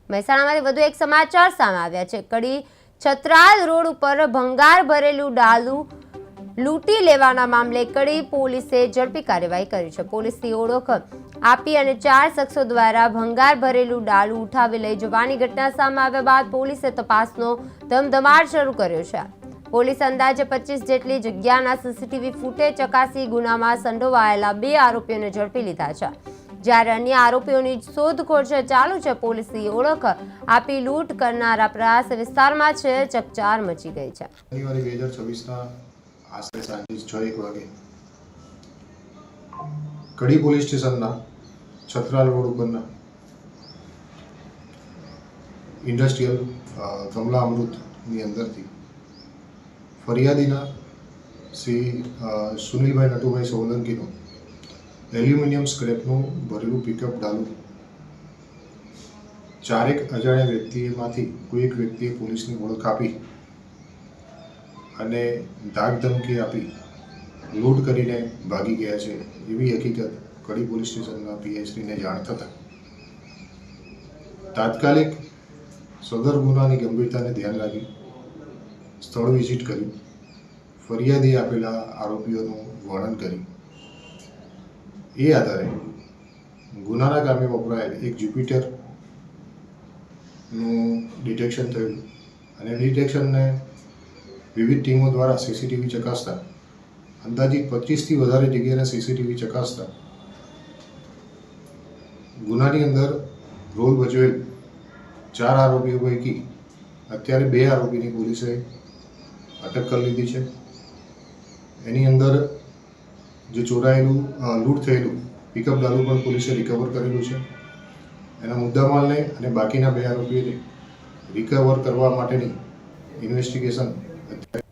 મહેસાણામાંથી વધુ એક સમાચાર સામે આવ્યા છે। કડી છત્રાલ રોડ ઉપર ભંગાર ભરેલું ડાલું લૂંટી લેવાના મામલે કડી પોલીસે ઝડપી કાર્યવાહી કરી છે। પોલીસની ઓળખ આપી અને 4 શખ્સો દ્વારા ભંગાર ભરેલું ડાલું ઉઠાવી લઈ જવાની ઘટના સામે આવ્યા બાદ પોલીસે તપાસનો ધમધમાટ શરૂ કર્યો છે। પોલીસે અંદાજે 25 જેટલી જગ્યાના સીસીટીવી ફૂટેજ ચકાસી ગુનામાં સંડોવાયેલા 2 આરોપીઓને ઝડપી લીધા છે, જ્યારે અન્ય આરોપીઓની શોધખોળ ચાલુ છે। પોલીસની ઓળખ આપી લૂંટ કરનારા પ્રયાસ વિસ્તારમાં ચકચાર મચી ગઈ છે। જાન્યુઆરી 2026ના આશરે સાંજે 6:01 વાગે કડી પોલીસ સ્ટેશનના છત્રાલ રોડ ઉપરના ઇન્ડસ્ટ્રીયલ કમલા અમૃતની અંદરથી ફરિયાદીના શ્રી સુનિલભાઈ નટુભાઈ સોલંકીનું એલ્યુમિનિયમ સ્ક્રેપનું ભરેલું પિકઅપ ડાલું 4 અજાણ્યા વ્યક્તિમાંથી કોઈ એક વ્યક્તિએ પોલીસની ઓળખ આપી અને ધાક ધમકી આપી લૂંટ કરીને ભાગી ગયા છે એવી હકીકત કડી પોલીસ સ્ટેશનના પીએસડીને જાણ થતાં તાત્કાલિક સદર ગુનાની ગંભીરતાને ધ્યાન રાખી સ્થળ વિઝિટ કરી ફરિયાદી આપેલા આરોપીઓનું વર્ણન કરી એ આધારે ગુનાના કામે વપરાયેલ એક જ્યુપિટરનું ડિટેક્શન થયું અને ડિટેક્શનને વિવિધ ટીમો દ્વારા સીસીટીવી ચકાસતા અંદાજિત 25થી વધારે જગ્યાના સીસીટીવી ચકાસતા ગુનાની અંદર રોલ ભજવેલ 4 આરોપીઓ પૈકી અત્યારે 2 આરોપીની પોલીસે અટક કરી લીધી છે। એની અંદર જે ચોરાયેલું લૂંટ થયેલું પિકઅપ ડાલું પણ પોલીસે રિકવર કરેલું છે। એના મુદ્દામાલને અને બાકીના 2 આરોપીઓને રિકવર કરવા માટેની ઇન્વેસ્ટિગેશન અત્યારે